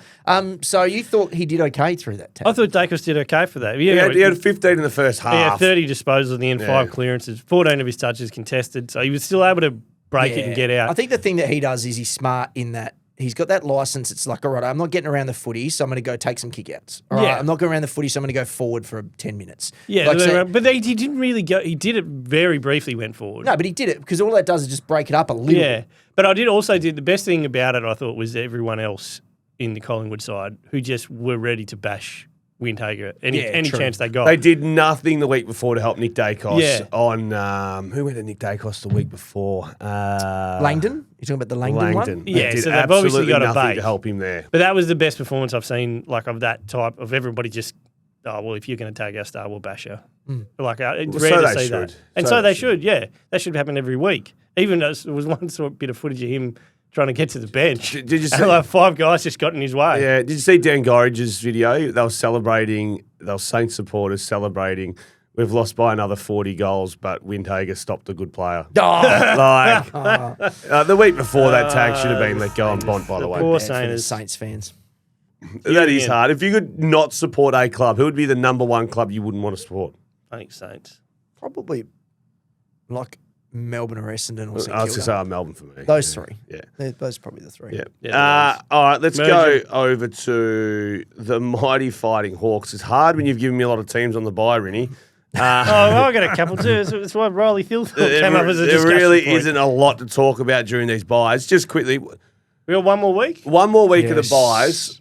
So you thought he did okay through that tag? I thought Dacos did okay for that. He had 15 in the first half. He had 30 disposals in the end, 5 clearances, 14 of his touches contested. So he was still able to break it and get out. I think the thing that he does is he's smart in that he's got that license. It's like, all right, I'm not getting around the footy, so I'm going to go take some kickouts. All right, Yeah. I'm not going around the footy, so I'm going to go forward for 10 minutes. Yeah, Like, so- but he didn't really go. He did it very briefly, went forward. no, but he did it because all that does is just break it up a little. Yeah, but I did also the best thing about it. I thought was everyone else in the Collingwood side who just were ready to bash Windhager any true. chance they got. They did nothing the week before to help Nick Dacos Yeah. on who went to Nick Dacos the week before? Langdon? You're talking about the Langdon one? Yeah, They did so they've obviously absolutely got a nothing bait. to help him there. But that was the best performance I've seen, like of that type of everybody just. Oh well, if you're going to take our star, we'll bash you. Like it's Well, rare so to they see should. that, and so they should. Yeah, that should happen every week. Even though there was one sort of bit of footage of him trying to get to the bench. Did you see? And like 5 guys just got in his way. Yeah, did you see Dan Gorridge's video? They were celebrating. They were Saints supporters celebrating. We've lost by another 40 goals, but Windhager stopped a good player. The week before that tag should have been let go on Bont, by the way. Poor Bad for the Saints. Saints fans. That is again. hard. If you could not support a club, who would be the number one club you wouldn't want to support? I think Saints. Probably like Melbourne or Essendon or St I was going to Kilda. say Melbourne for me. Those three. Yeah. Those are probably the three. Yeah. Yeah, All right, let's Merging. go over to the mighty Fighting Hawks. It's hard when you've given me a lot of teams on the bye, Rinny. Oh, well, I got a couple too. That's why Riley Thilthorpe came up as a There discussion really point. isn't a lot to talk about during these buys. Just quickly, We got one more week. one more week of the Yes. buys.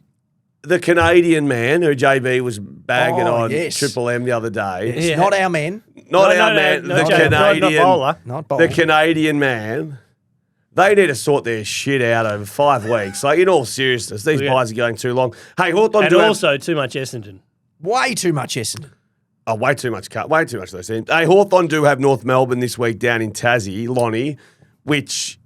The Canadian man who JB was bagging Oh, on yes. Triple M the other day. It's Yeah. not our man. Not No, our no, man, no, the no, Canadian. not bowler. Not Bowl. The Canadian man. They need to sort their shit out over 5 weeks. Like, in all seriousness, these Yeah. buys are going too long. Hey, Hawthorn And do have- also too much Essendon. Way too much Essendon. Oh, way too much cut. Way too much of those teams. Hey, Hawthorn do have North Melbourne this week down in Tassie, Lonnie, which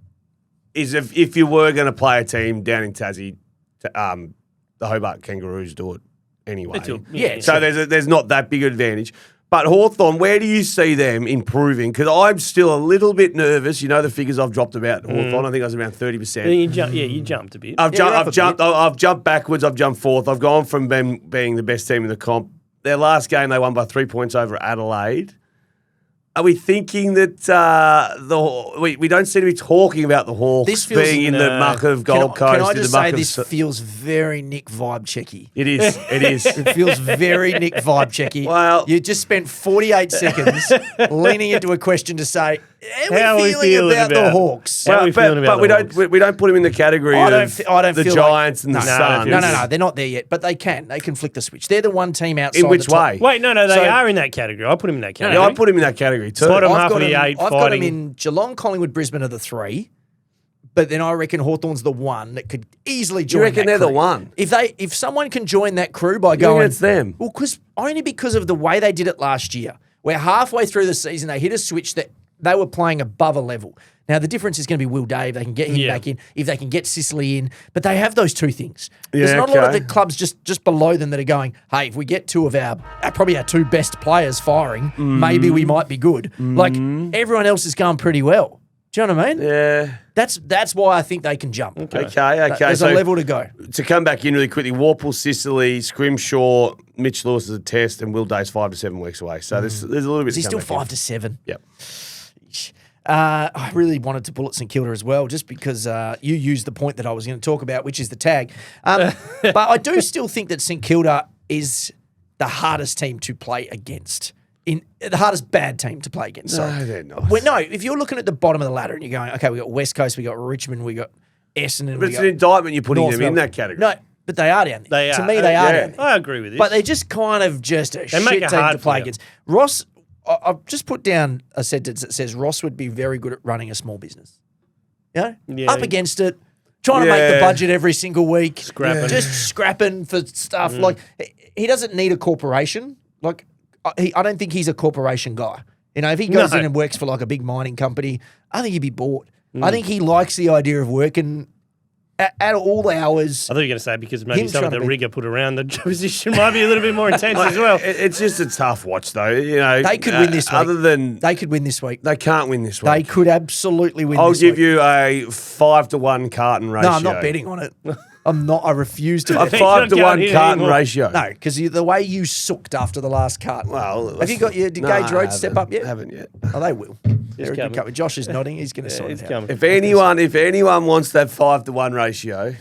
is if you were going to play a team down in Tassie, the Hobart Kangaroos do it anyway. Yeah, So there's not that big advantage. But Hawthorn, where do you see them improving? Because I'm still a little bit nervous. You know the figures I've dropped about Hawthorn. I think I was around 30%. You jumped a bit. I've you're up jumped. a bit. I've jumped backwards. I've jumped fourth. I've gone from them being the best team in the comp. Their last game, they won by 3 points over Adelaide. Are we thinking that we don't seem to be talking about the Hawks This feels- being in the muck of Gold Can Coast? I in just the muck say of this feels very Nick Vibe checky. It is. It is. It feels very Nick Vibe checky. Well- you just spent 48 seconds leaning into a question to say, How how are we are we feeling feeling about the about- Hawks? How are we feeling about but we the don't. Hawks? We don't put them in the category I of don't the feel Giants like, and the No, Suns. No, they're not there yet, but they can. They can flick the switch. They're the one team outside. In which the top. way? Wait, no, they So- are in that category. I put him in that Yeah, category. I put him in that category too. Bottom I've half got of the them- 8 I've got them fighting. in Geelong, Collingwood, Brisbane are the 3. But then I reckon Hawthorn's the one that could easily join. reckon that they're the crew. one? If someone can join that crew by reckon going, it's them? Well, only because of the way they did it last year, where halfway through the season they hit a switch that they were playing above a level. Now the difference is going to be Will Dave. They can get him back in if they can get Sicily in, but they have those two things. There's Yeah, not a lot of okay. the clubs just below them that are going, hey, if we get two of probably our 2 best players firing, maybe we might be good. Like everyone else is going pretty well. Do you know what I mean? Yeah. That's why I think they can jump. Okay. There's So a level to go. to come back in really quickly, Warple, Sicily, Scrimshaw, Mitch Lewis is a test, and Will Day's 5 to 7 weeks away. So there's a little bit. Is he to still come back 5 to 7? in. Yep. I really wanted to pull at St Kilda as well, just because you used the point that I was going to talk about, which is the tag. But I do still think that St Kilda is the hardest team to play against. The hardest bad team to play against. No, they're not. If you're looking at the bottom of the ladder and you're going, okay, we got West Coast, we got Richmond, we got Essendon, But we it's got an indictment you're putting North them in Melbourne. that category. No, but they are down there. They To are. me, they are Yeah. down there. I agree with this. But they're just kind of just a shit make it team hard to for play you. against. Ross, I've just put down a sentence that says Ross would be very good at running a small business. You know? Yeah. Up against it, trying to make the Yeah. budget every single week. Scrapping. Just scrapping for stuff. Like, he doesn't need a corporation. Like, I don't think he's a corporation guy. You know, if he goes No. in and works for like a big mining company, I think he'd be bored. I think he likes the idea of working at all hours. I thought you were going to say because maybe Him some of trying the to be- rigor put around the position might be a little bit more intense as well. It's just a tough watch, though. You know, They could win this week. Other than They could win this week. they can't win this week. They could absolutely win I'll this give week. you a 5 to 1 Carton ratio. No, I'm not betting on it. I'm not. I refuse to A bet. He's 5 not to 1 going in Carton anymore. ratio. No, because the way you sucked after the last carton. Well, have you got your? Did no, Gage I Road step haven't. up yet? Haven't yet. Oh, they will. They're a good coming. couple. Josh is nodding. He's going to sort It's it out. coming. If anyone wants that 5 to 1 ratio,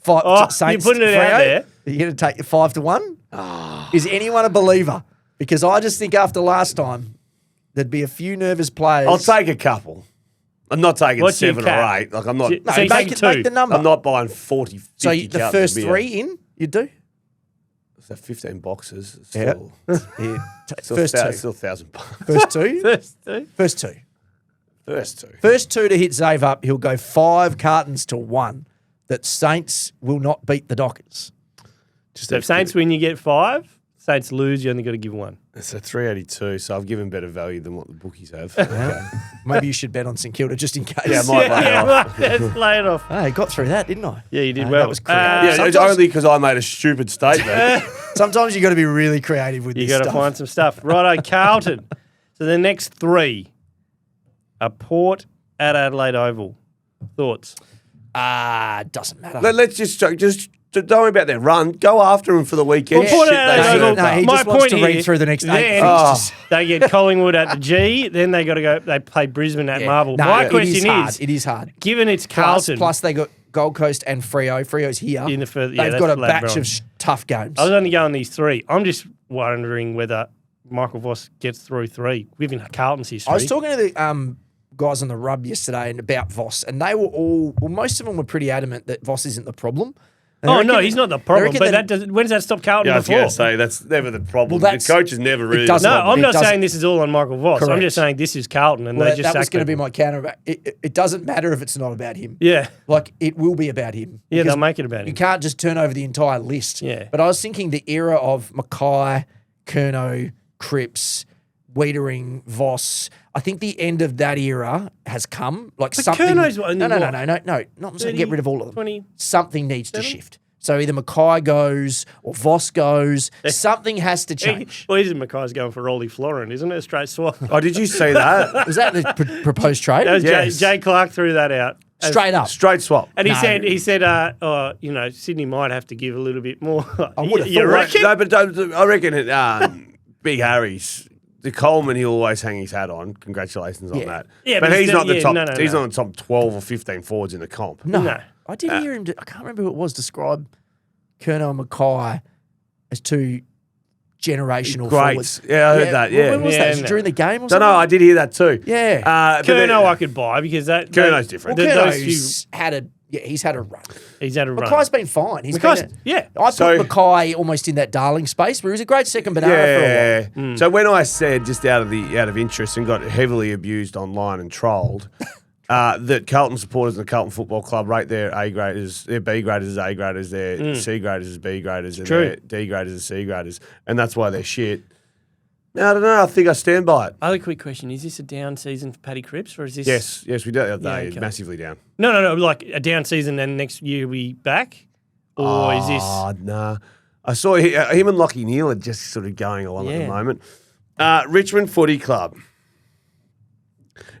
Oh, Saints, you're putting it out Freo, there. Are you going to take the 5 to 1? Is anyone a believer? Because I just think after last time, there'd be a few nervous players. I'll take a couple. I'm not taking What's your 7 cap? or 8. Like I'm not. So you take two. Make the number. I'm not buying 40, 50 So the cartons first of beer. 3 in, you do? So 15 boxes. Yeah. Still, First two. Still $1,000. First two? First two. First two. First 2. First 2 to hit Zave up, he'll go 5 cartons to 1 that Saints will not beat the Dockers. So if Saints win, you get 5. Saints lose, you only got to give 1. It's a 382, so I've given better value than what the bookies have. Yeah. Maybe you should bet on St Kilda just in case. Yeah, I might lay it off. Let's lay it off. Hey, got through that, didn't I? Yeah, you did That well. was creative. Yeah, it's sometimes, only because I made a stupid statement. sometimes you got to be really creative with You this got to stuff. find some stuff. Righto, Carlton. So the next 3 are Port at Adelaide Oval. Thoughts? Doesn't matter. Let's just don't worry about their run. Go after them for the weekend. Well, Port Shit, at they Adelaide served Oval. up. he My just wants point to here, read through the next 8 then fixtures. they get Collingwood at the G, then they got to go. They play Brisbane at Marvel. No, My it question hard. It is hard. given it's Carlton, Plus they got Gold Coast and Freo. Freo's here. In the further- yeah, They've that's got a the lad batch Brian. of tough games. I was only going these 3. I'm just wondering whether Michael Voss gets through 3, given Carlton's history. I was talking to the guys on the rub yesterday and about Voss, and they were all, well, most of them were pretty adamant that Voss isn't the problem. And they Oh, no, reckon- he's not the they problem. reckon But that- when does that stop Carlton Yeah, I was before? going to say, that's never the problem. Well, The coach has never really... doesn't- No, I'm it not doesn't- saying this is all on Michael Voss. I'm Correct. just saying this is Carlton, and Well, they just that was sacked going to be people. my counter. It doesn't matter if it's not about him. Yeah. Like, it will be about him. Yeah, Because they'll make it about You him. can't just turn over the entire list. Yeah. But I was thinking the era of Mackay, Curnow, Cripps, Wiedering, Voss. I think the end of that era has come. Like But something. Curnow's only No. what? Not saying get rid of all of them. 20. Something needs to shift. So either Mackay goes or Voss goes. Something has to change. Well, isn't Mackay's going for Rolly Florin, isn't it? A straight swap. Oh, did you say that? Was that the proposed trade? That was Yes. Jay Clark threw that out. Straight up. Straight swap. And he No. said, Sydney might have to give a little bit more. I would have You thought. reckon? No, but I reckon Big Harry's... The Coleman, he'll always hang his hat on. Congratulations on that. Yeah, but but he's he's not the top. no. He's not the top 12 or 15 forwards in the comp. No. I did hear him. I can't remember who it was describe Curnow and Mackay as 2 generational Greats. forwards. Yeah, I heard that. Yeah. When was Yeah, that? Was it no. during the game or Don't something? know. I did hear that too. Yeah. But then- Curnow I could buy because that Curnow's different. Well, those Curnow's he's had a run. he's had a run. Mackay's been fine. Mackay's- yeah. I put So- Mackay almost in that darling space where he was a great second banana for a while. Yeah. So when I said just out of interest and got heavily abused online and trolled, that Carlton supporters and the Carlton Football Club rate their A graders, their B graders as A graders, their C graders as B graders, and True. their D graders as C graders, and that's why they're shit. No, I don't know. I think I stand by it. Other quick question: is this a down season for Paddy Cripps, or is this? Yes, we do it the other day. okay. Massively down. No. Like a down season, and next year we back, or is this? Oh, nah. I saw him and Lockie Neal are just sort of going along at the Yeah. moment. Richmond Footy Club.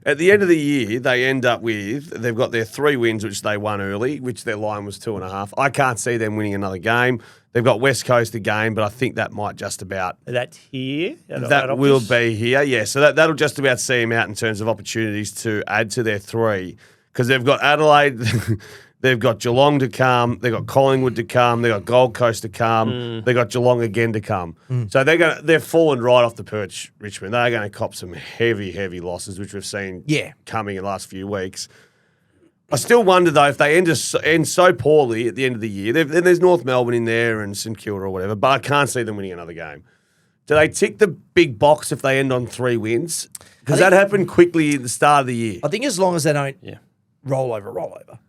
At the end of the year, they've got their 3 wins, which they won early, which their line was 2.5. I can't see them winning another game. They've got West Coast again, but I think that might just about... That's here. That will be here, yeah. So that'll just about see them out in terms of opportunities to add to their 3. Because they've got Adelaide, they've got Geelong to come, they've got Collingwood to come, they've got Gold Coast to come, they've got Geelong again to come. So they're falling right off the perch, Richmond. They're going to cop some heavy, heavy losses, which we've seen coming in the last few weeks. I still wonder, though, if they end so poorly at the end of the year. Then there's North Melbourne in there and St Kilda or whatever, but I can't see them winning another game. Do they tick the big box if they end on 3 wins? Because that happened quickly at the start of the year. I think as long as they don't roll over.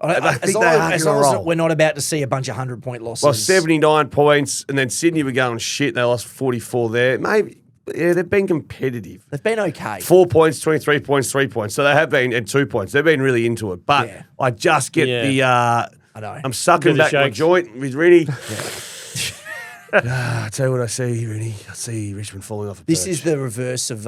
I think they are as gonna long as roll. we're not about to see a bunch of 100-point losses. Well, 79 points, and then Sydney were going shit. They lost 44 there. Maybe, they've been competitive. They've been okay. 4 points, 23 points, 3 points. So they have been, and 2 points. They've been really into it. But I just get I know. I'm sucking Bit of back my shakes. joint with Rennie. I tell you what I see, Rennie. I see Richmond falling off a This perch. is the reverse of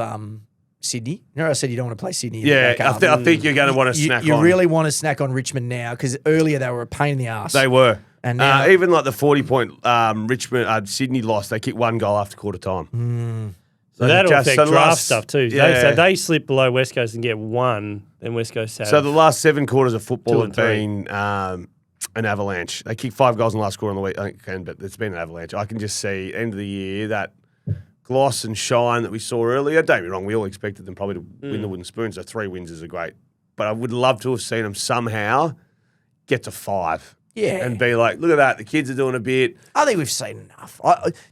Sydney. You know, I said you don't want to play Sydney. in Yeah, the back I half. think you're going to want to snack You on. really want to snack on Richmond now because earlier they were a pain in the ass. They were. And now- even like the 40-point Richmond Sydney loss, they kicked 1 goal after quarter time. So that'll affect draft last- stuff too. Yeah. So they slip below West Coast and get 1, then West Coast have. So the last 7 quarters of 2 football and have been an avalanche. They kicked 5 goals in the last quarter on the weekend, but it's been an avalanche. I can just see end of the year that gloss and shine that we saw earlier. Don't get me wrong, we all expected them probably to win the wooden spoon. So 3 wins is a great but I would love to have seen them somehow get to 5. Yeah. And be like, look at that, the kids are doing a bit. I think we've seen enough.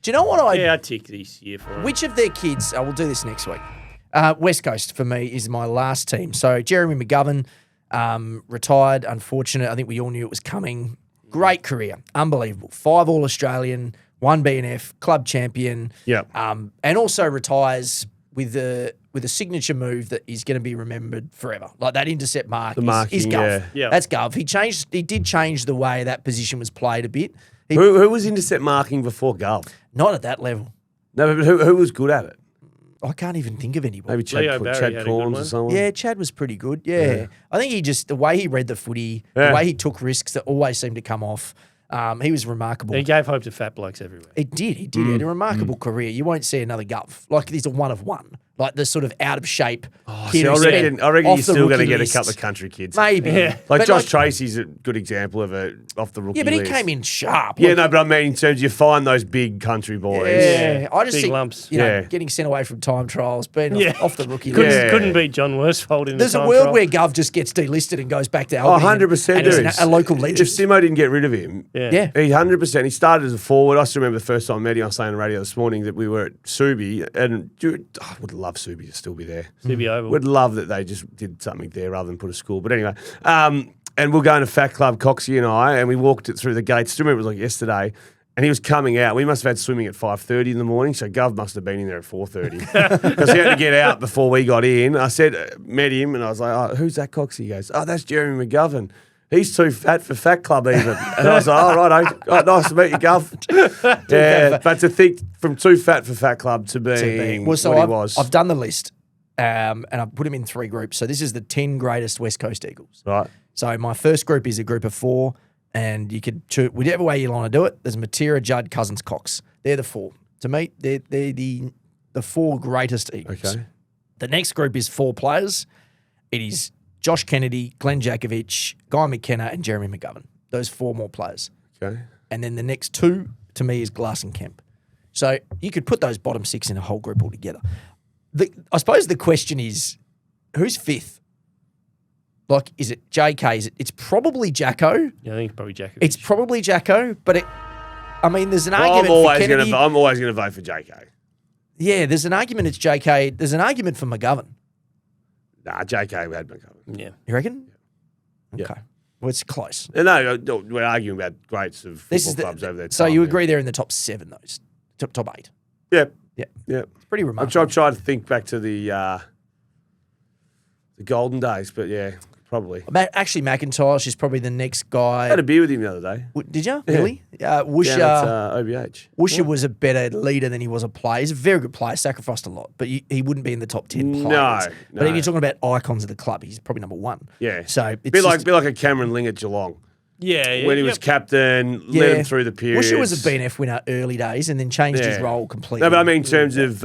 Do you know what I tick this year for 'em. Which of their kids? We'll do this next week. West Coast for me is my last team. So Jeremy McGovern retired. Unfortunate. I think we all knew it was coming. Great career, unbelievable. 5 All-Australian, 1 BNF, club champion. Yep. And also retires with a signature move that is going to be remembered forever. Like that intercept mark is Gov. Yeah. That's Gov. He did change the way that position was played a bit. Who was intercept marking before Gov? Not at that level. No, but who was good at it? I can't even think of anybody. Maybe Leo Barry Chad had a good Corns or one. someone? Yeah, Chad was pretty good. Yeah. I think the way he read the footy, the way he took risks that always seemed to come off, he was remarkable. He gave hope to fat blokes everywhere. He did. He had a remarkable career. You won't see another Gov. Like, he's a one of one. Like, the sort of out of shape kid. I who's reckon off you're the still going to rookie get a list. couple of country kids. Maybe. Yeah. Like But Josh Tracy's a good example of a off the rookie Yeah, but he list. came in sharp. Yeah, Like, no, but I mean in terms you find those big country boys. Yeah, I just Big think lumps. getting sent away from time trials, being off the rookie Couldn't, list. Yeah. couldn't beat John Worsfold in There's the a time world trial. where Gov just gets delisted and goes back to Oh, Albany. 100%. and is dude. a local legend. If Simo didn't get rid of him, Yeah. Yeah. he 100%. He started as a forward. I still remember the first time I met him. I was saying on the radio this morning that we were at Subi, and I would love Subi to still be there. CB Oval. Would love that they just did something there rather than put a school. But anyway, and we're going to Fat Club, Coxie and I, and we walked it through the gates. Still remember it was like yesterday. And he was coming out. We must have had swimming at 5:30 in the morning, so Gov must have been in there at 4:30 because he had to get out before we got in. I met him, and I was like, "Oh, who's that Coxie?" He goes, "Oh, that's Jeremy McGovern. He's too fat for Fat Club even." And I was like, "Oh, right, nice to meet you, Gov." Yeah, but to think from too fat for Fat Club to being Well, so what he was, I've done the list, and I've put him in 3 groups. So this is the 10 greatest West Coast Eagles. right? So my first group is a group of 4, and you could choose whichever way you want to do it. There's Matera, Judd, Cousins, Cox. They're the 4. To me, they're the 4 greatest Eagles. Okay. The next group is 4 players. It is Josh Kennedy, Glenn Jakovich, Guy McKenna, and Jeremy McGovern. Those 4 more players. Okay. And then the next 2 to me is Glass and Kemp. So you could put those bottom 6 in a whole group altogether. I suppose the question is, who's 5th? Like, is it JK? It's probably Jacko. Yeah, I think it's probably Jackovich. It's probably Jacko, but there's an Well, argument for Kennedy. I'm always gonna vote for JK. Yeah, there's an argument it's JK. There's an argument for McGovern. Nah, JK we had McGovern. Yeah. You reckon? Yeah. Okay. Well, it's close. No, we're arguing about greats of This football is clubs over there. So you agree they're in the top 7, those top 8. Yeah. Yeah. Yeah. It's pretty I'm remarkable. trying to think back to the golden days, but yeah, probably. Actually, McIntosh is probably the next guy. I had a beer with him the other day. Did you? Yeah. Really? Down Woosha, at OBH. Woosha was a better leader than he was a player. He's a very good player, sacrificed a lot, but he wouldn't be in the top 10 players. No. But if you're talking about icons of the club, he's probably number 1. Yeah. So it's Bit just- like a Cameron Ling at Geelong. Yeah. When he was captain, led him through the periods. Woosha was a BNF winner early days and then changed his role completely. No, but I mean in terms of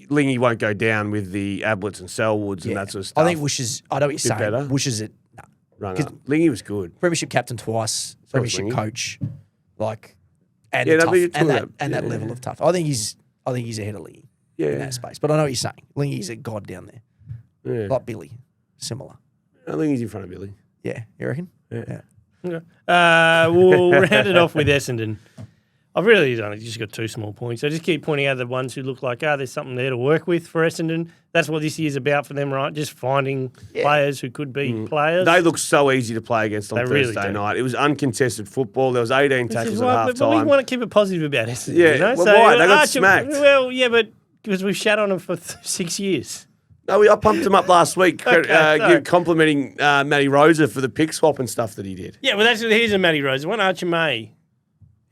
Lingy won't go down with the Ablets and Selwoods and that sort of stuff. I think Woosha's, I know what you're saying. better. Woosha's it. Rung up. Lingy was good. Premiership captain twice, premiership Lingy. coach, like, and Yeah, the no, tough, but you're and talking that about- and that yeah. level of tough. I think he's ahead of Lingy in Yeah. that space. But I know what you're saying. Lingy's a god down there, Yeah. like Billy, similar. I think he's in front of Billy. Yeah, you reckon? Yeah. Okay. We'll round it off with Essendon. I've really only just got 2 small points. I just keep pointing out the ones who look like, there's something there to work with for Essendon. That's what this year's about for them, right? Just finding players who could be players. They look so easy to play against on They really Thursday do. night. It was uncontested football. There was 18 Which tackles is at why- half but we time. want to keep it positive about Essendon. Yeah, you know? well, why? They got smacked. Well, yeah, but because we've shat on them for 6 years. No, I pumped him up last week, Okay, sorry. complimenting Matty Rosa for the pick swap and stuff that he did. Yeah, well, here's a Matty Rose. One Archer May.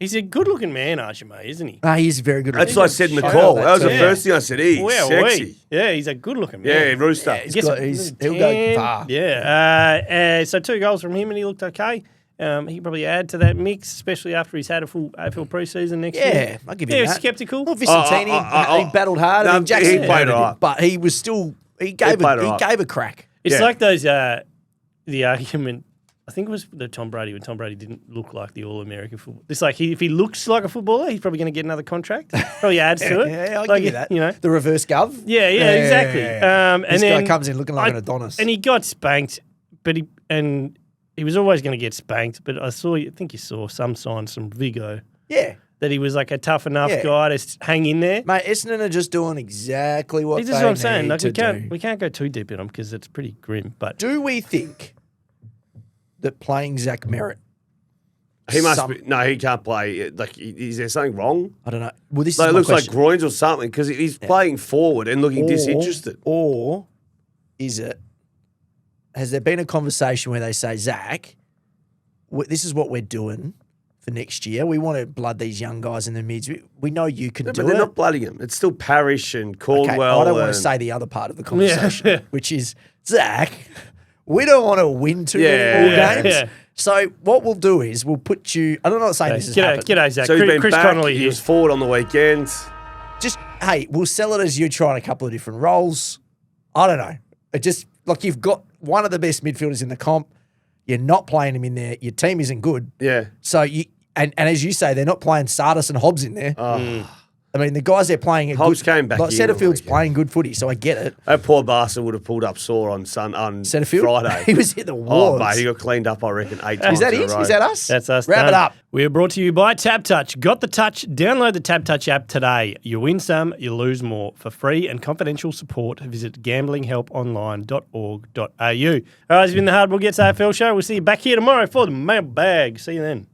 He's a good-looking man, Archer May, isn't he? He's very good. That's what I said in the I call. know That was the too. first thing I said. He's Well, sexy. Yeah, he's a good-looking Yeah, man. Rooster. He's Gets got- a- he'll go 10. far. Yeah. So 2 goals from him, and he looked okay. He could probably add to that mix, especially after he's had a full AFL preseason next year. Yeah, I'll give you Yeah, that. sceptical. Well, Vicentini, he battled hard. No, I mean, Jackson he played did, all right. but he was still he gave played all he right. gave a crack. It's Yeah. like those the argument I think it was the Tom Brady when Tom Brady didn't look like the All-American football. It's like if he looks like a footballer, he's probably going to get another contract. Probably adds to it. Yeah, I'll like, give you that. You know, The reverse gov. yeah, exactly. And This then guy comes in looking like an Adonis. and he got spanked, but he was always going to get spanked. But I think you saw some signs from Vigo Yeah. that he was like a tough enough Yeah. guy to hang in there. Mate, Essendon are just doing exactly what This they is what I'm saying. need Like to we do. can't go too deep in them because it's pretty grim. But Do we think that playing Zach Merritt, He must be. No, he can't play. Like, is there something wrong? I don't know. Well, this Like, is it my looks like question. groins or something because he's playing forward and looking disinterested. Or is it, has there been a conversation where they say, Zach, this is what we're doing for next year. We want to blood these young guys in the mids. We know you can Yeah, do but they're it. not blooding him. It's still Parrish and Okay, Caldwell. I don't want and- to say the other part of the conversation, which is, Zach, we don't want to win too many more Yeah, games. yeah. So what we'll do is we'll put you, I'm not saying this has happened. G'day, Zach. So he's been Chris back. Connolly He here. was forward on the weekend. Just, hey, we'll sell it as you trying a couple of different roles. I don't know. It just, like, you've got one of the best midfielders in the comp. You're not playing him in there. Your team isn't good. Yeah. So you, and as you say, they're not playing Sardis and Hobbs in there. I mean, the guys they're playing. Hobbs came back Like in Setterfield's on the playing good footy, so I get it. That poor bastard would have pulled up sore on Setterfield, Friday. he was hit the Oh, walls. mate, he got cleaned up, I reckon, 8 times. Is that in a it? row. Is that us? That's us. Wrap it done. up. We are brought to you by TapTouch. Got the touch? Download the TapTouch app today. You win some, you lose more. For free and confidential support, visit gamblinghelponline.org.au. All right, it's been the Hardball Gets AFL show. We'll see you back here tomorrow for the mailbag. See you then.